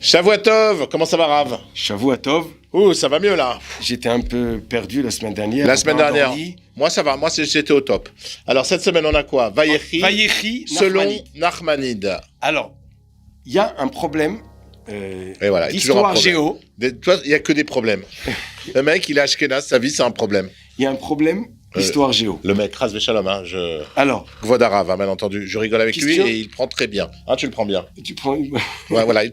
Shavuatov, comment ça va, Rav? Shavuatov. Ouh, ça va mieux là. J'étais un peu perdu la semaine dernière. La semaine dernière. Moi, ça va. Moi, j'étais au top. Alors, cette semaine, on a quoi? Vayechi, selon Nachmanide. Alors, il y a un problème Et voilà, d'histoire géo. Toi, il n'y a que des problèmes. Le mec, il est Ashkenaz, sa vie, c'est un problème. Il y a un problème d'histoire géo. Le mec, Ras Veshalom, hein, Alors. Gvodarav, hein, bien entendu. Je rigole avec Question. lui et il prend très bien. Hein, tu le prends bien. Tu prends. Ouais, voilà.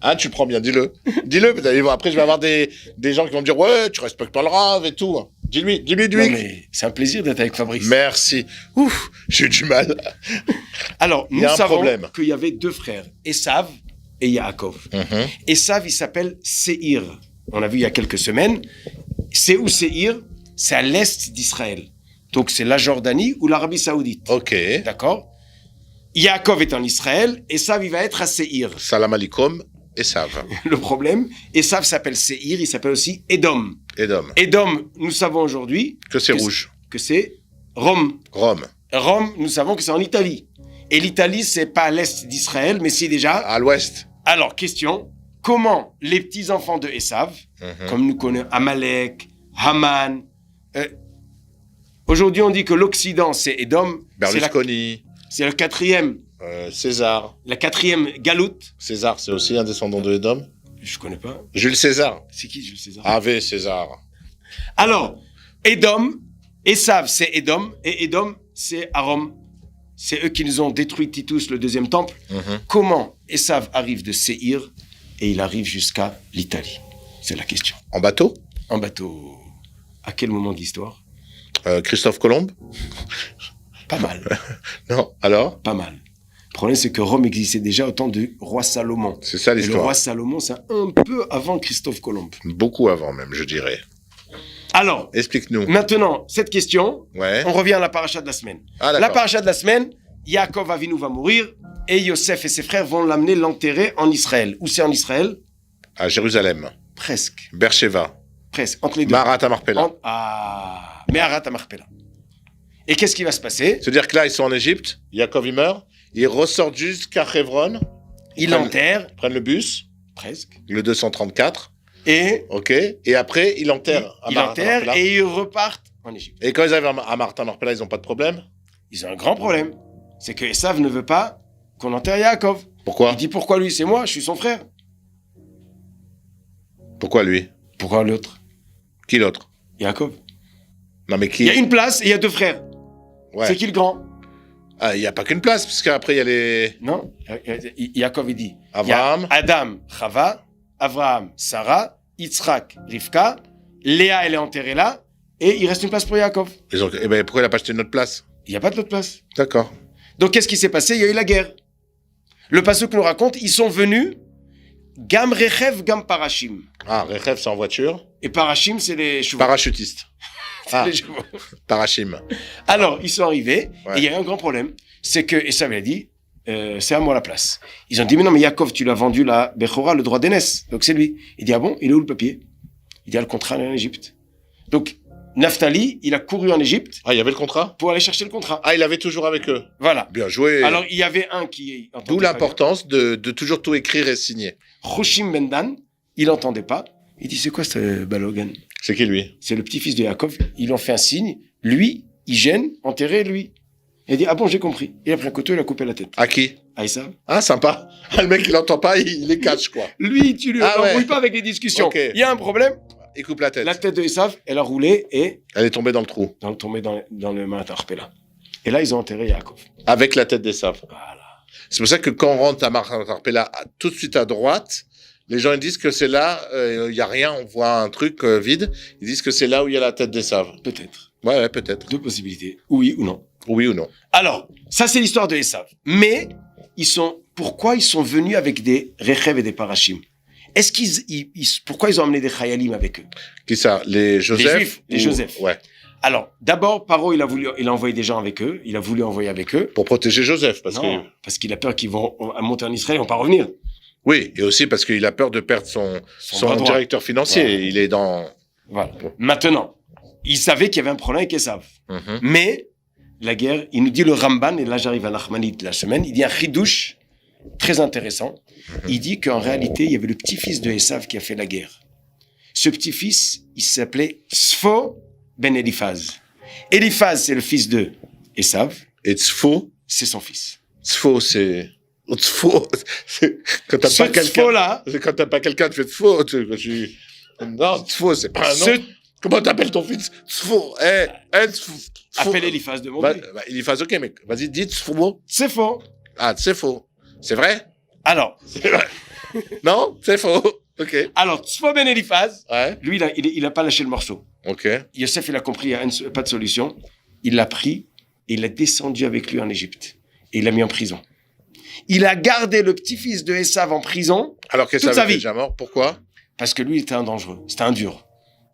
Hein, tu le prends bien, dis-le. Dis-le, après je vais avoir des gens qui vont me dire « Ouais, tu respectes pas le Rav et tout. » Dis-lui. Non, mais c'est un plaisir d'être avec Fabrice. Merci. Ouf, j'ai eu du mal. Alors, nous savons savons qu'il y avait deux frères, Esav et Yaakov. Esav, il s'appelle Séhir. On a vu il y a quelques semaines. C'est où Séhir? C'est à l'est d'Israël. Donc, c'est la Jordanie ou l'Arabie Saoudite. Ok. D'accord? Yaakov est en Israël, Esav, il va être à Séhir. Salam alaikum, Esav. Le problème, Esav s'appelle Séhir, il s'appelle aussi Édom. Édom. Édom, nous savons aujourd'hui Que c'est rouge. Que c'est Rome. Rome. Rome, nous savons que c'est en Italie. Et l'Italie, c'est pas à l'est d'Israël, mais c'est déjà... À l'ouest. Alors, question, comment les petits-enfants de Esav, comme nous connaissons Amalek, Haman... aujourd'hui, on dit que l'Occident, c'est Édom. Berlusconi. C'est le quatrième. César. La quatrième galoute. César, c'est aussi un descendant de Édom. Je connais pas. Jules César. C'est qui Jules César? Ave César. Alors, Édom, Esav, c'est Édom, et Édom, c'est Aram. C'est eux qui nous ont détruit Titus, le deuxième temple. Comment Esav arrive de Séhir et il arrive jusqu'à l'Italie? C'est la question. En bateau? En bateau. À quel moment de l'histoire? Christophe Colomb? Pas mal. Non, alors? Pas mal. Le problème, c'est que Rome existait déjà au temps du roi Salomon. C'est ça Et le l'histoire. roi Salomon, c'est un peu avant Christophe Colomb. Beaucoup avant même, je dirais. Alors, Explique-nous. maintenant, cette question, Ouais. on revient à la paracha de la semaine. Ah, La d'accord. paracha de la semaine, Yaakov Avinu va mourir et Yosef et ses frères vont l'enterrer en Israël. Où c'est en Israël? À Jérusalem. Presque. Beersheba. Presque. Entre les deux. Marat Amarpela. Meharat Amarpela. Et qu'est-ce qui va se passer? C'est-à-dire que là, ils sont en Égypte. Yaakov, il meurt. Ils ressortent jusqu'à Hebron. Ils l'enterrent. Ils prennent le bus. Presque. Le 234. Et OK. Et après, ils l'enterrent. à ils Marat l'enterrent Amarpela. et ils repartent en Égypte. Et quand ils arrivent à Marat Amarpela, ils n'ont pas de problème? Ils ont un grand problème. C'est que Esav ne veut pas qu'on enterre Yaakov. Pourquoi? Il dit pourquoi lui? C'est moi, je suis son frère. Pourquoi lui? Pourquoi l'autre? Qui l'autre? Yaakov. Non, mais qui? Il y a une place et il y a deux frères. Ouais. C'est qui le grand? Ah, il n'y a pas qu'une place, parce qu'après, il y a les... Non, Yaakov il dit. Abraham. Il y a Adam, Chava, Abraham, Sarah, Yitzhak, Rivka, Léa elle est enterrée là, et il reste une place pour Yaakov. Eh ben, pourquoi il n'a pas acheté une autre place? Il n'y a pas d'autre place. D'accord. Donc qu'est-ce qui s'est passé? Il y a eu la guerre. Le pasuk nous raconte, ils sont venus, Gam Rechev, Gam Parashim. Ah, Rechev, c'est en voiture. Et Parashim, c'est les chevaux. Parachutiste. Ah, Les chevaux. Parachim. Alors, ils sont arrivés, Ouais. et il y a eu un grand problème, c'est que Esav a dit, c'est à moi la place. Ils ont dit, mais non, mais Yaakov, tu l'as vendu la Bechora, le droit d'aînesse, donc c'est lui. Il dit, ah bon, il est où le papier? Il dit, ah, le contrat il est en Égypte. Donc, Naphtali, il a couru en Égypte Ah, il y avait le contrat? pour aller chercher le contrat. Ah, il avait toujours avec eux. Voilà. Bien joué. Alors, il y avait un qui entendait D'où pas bien. l'importance de toujours tout écrire et signer. Choshim Bendan, il n'entendait pas. Il dit, c'est quoi ce balogan? C'est qui lui? C'est le petit-fils de Yaakov. Ils ont fait un signe. Lui, il gêne, enterré lui. Il a dit, ah bon, j'ai compris. Il a pris un couteau, il a coupé la tête. À qui? Ah, Esav. Ah, sympa. Ah, le mec, il n'entend pas, il les cache, quoi. Lui, tu lui Ah l'embrouilles ouais. pas avec les discussions. Ok. Il y a un problème. Il coupe la tête. La tête de Esav, elle a roulé et Elle est tombée dans le trou. tombée dans le Marat Arpela. Et là, ils ont enterré Yaakov. Avec la tête des sables. Voilà. C'est pour ça que quand on rentre à Martarpella, tout de suite à droite, les gens ils disent que c'est là, il y a rien, on voit un truc vide. Ils disent que c'est là où il y a la tête des sables. Peut-être. Ouais, peut-être. Deux possibilités. Oui ou non. Oui ou non. Alors, ça, c'est l'histoire de Esav. Mais, pourquoi ils sont venus avec des Rechev et des Parashim? Est-ce pourquoi ils ont amené des Chayalim avec eux? Qui ça? Les Joseph? Juifs, les Joseph. Ouais. Alors, d'abord, Paro, il a envoyé des gens avec eux. Il a voulu envoyer avec eux. Pour protéger Joseph, parce Non, que. parce qu'il a peur qu'ils vont monter en Israël, ils vont pas revenir. Oui, et aussi parce qu'il a peur de perdre son bras droit. directeur financier. Voilà. Il est dans. Voilà. Maintenant, il savait qu'il y avait un problème avec Esav. Mais, la guerre, il nous dit le Ramban, et là j'arrive à Nachmanide la semaine, il dit un chidouche très intéressant. Il dit qu'en réalité, il y avait le petit-fils de Esav qui a fait la guerre. Ce petit-fils, il s'appelait Sfo ben Eliphaz. Eliphaz, c'est le fils de Esav. Et Tzfo, C'est son fils. Tzfo, c'est quand t'as Ce pas quelqu'un. Tzfo-là, C'est quand t'as pas quelqu'un, tu fais Tzfo. Non, Tzfo, c'est pas un nom. ce... Comment t'appelles ton fils? Tzfo. Tzfo. appelle Eliphaz de mon Bah, Dieu. il fasse ok, mais vas-y, dis Tzfo. C'est faux. Ah, c'est faux. C'est vrai? Alors, C'est vrai. Non, c'est faux. Ok. Tzfo ben Eliphaz, Ouais. lui, il a pas lâché le morceau. Ok. Yosef, il a compris, il n'y a pas de solution. Il l'a pris et il l'a descendu avec lui en Égypte. Et il l'a mis en prison. Il a gardé le petit-fils de Esav en prison Alors que Toute ça sa avait vie. déjà mort. Pourquoi? parce que lui, il était un dangereux. C'était un dur.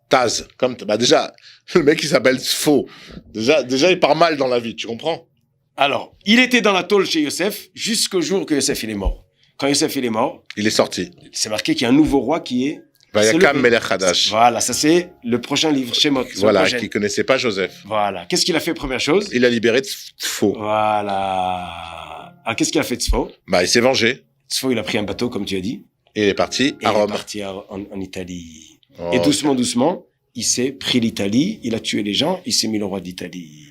Taz. Bah déjà, le mec il s'appelle Tzfo. Déjà, il part mal dans la vie, tu comprends? Alors, il était dans la tôle chez Yosef jusqu'au jour que Yosef il est mort. Quand Yosef il est mort, Il est sorti. c'est marqué qu'il y a un nouveau roi qui est... Vayakam levé. Melech Hadash. Voilà, ça c'est le prochain livre, Shemot. son Voilà, prochain. qui connaissait pas Joseph. Voilà. Qu'est-ce qu'il a fait, première chose? Il a libéré Tzfo. Voilà. Alors, qu'est-ce qu'il a fait Tzfo? Bah, il s'est vengé. Tzfo, il a pris un bateau, comme tu as dit, Et il est parti et à il est Rome. parti en Italie. Oh. Et doucement, doucement, il s'est pris l'Italie, il a tué les gens, il s'est mis le roi d'Italie.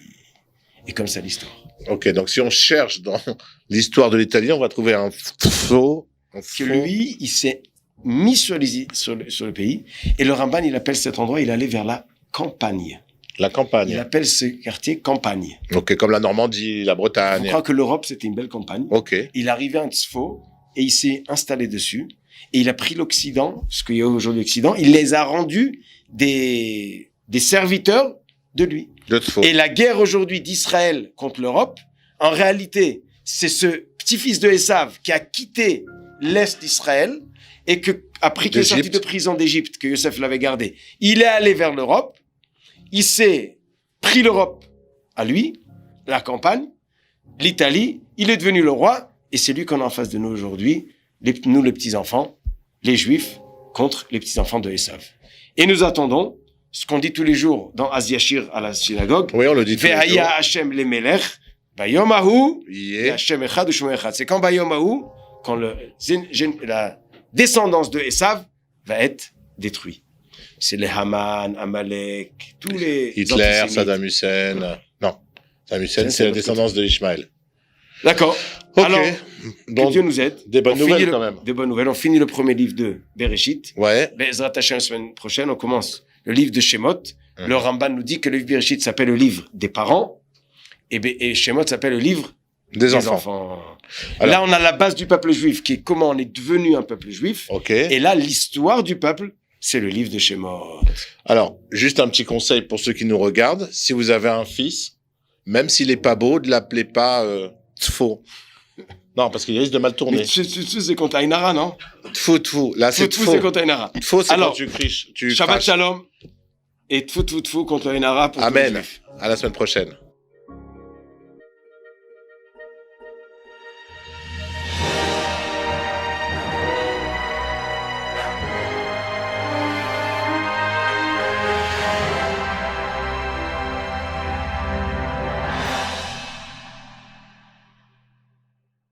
Et comme ça, l'histoire. Ok, donc si on cherche dans l'histoire de l'Italie, on va trouver un Tzfo. Que lui, il s'est mis sur le pays, et le Ramban, il appelle cet endroit, il allait vers la campagne. La Il campagne. appelle ce quartier campagne. Ok, comme la Normandie, la Je Bretagne. crois que l'Europe, c'était une belle campagne. Ok. Il est arrivé à un Tzfo, et il s'est installé dessus, et il a pris l'Occident, ce qu'il y a aujourd'hui l'Occident, il les a rendus des serviteurs de lui. De Tzfo. Et la guerre aujourd'hui d'Israël contre l'Europe, en réalité, c'est ce petit-fils de Esav qui a quitté l'Est d'Israël et après qu'il est sorti D'Égypte. de prison d'Égypte, que Yosef l'avait gardé, il est allé vers l'Europe, il s'est pris l'Europe à lui, la campagne, l'Italie, il est devenu le roi, et c'est lui qu'on a en face de nous aujourd'hui, nous les petits-enfants, les Juifs, contre les petits-enfants de Esav. Et nous attendons ce qu'on dit tous les jours dans Az-Yashir à la synagogue, Oui, on le dit tous les jours. Ve'aya Hashem le Melech, Bayom Ahu, Yeah. Hashem Echad Ushmo Echad. C'est quand Bayom Ahu, quand la descendance de Esav va être détruite. C'est les Haman, Amalek, tous les Hitler, antisémites. Saddam Hussein. Non. Saddam Hussein, Ça, c'est la l'autre descendance de Ishmaël. D'accord. Ok. Alors, que Donc, Dieu nous aide. des bonnes On finit nouvelles quand même. Des bonnes nouvelles. On finit le premier livre de Bereshit. ouais. Bezrat Hashem, la semaine prochaine, on commence le livre de Shemot. Mhm. Le Ramban nous dit que le livre de Bereshit s'appelle le livre des parents. Et Shemot s'appelle le livre Des des enfants. enfants. Alors- Là, on a la base du peuple juif, qui est comment on est devenu un peuple juif. Ok. Et là, l'histoire du peuple, c'est le livre de Shemot. Alors, juste un petit conseil pour ceux qui nous regardent. Si vous avez un fils, même s'il est pas beau, ne l'appelez pas Tzfo. Non, parce qu'il risque de mal Mais tourner. c'est contre Ainara, non? Tfou, tfou. Là, c'est Tfou, Tfo. c'est contre Ainara. Tfo, c'est Alors, quand tu criches. Tu Shabbat craches. Shalom. Et tfou contre Ainara pour tous les Amen. juifs. À la semaine prochaine.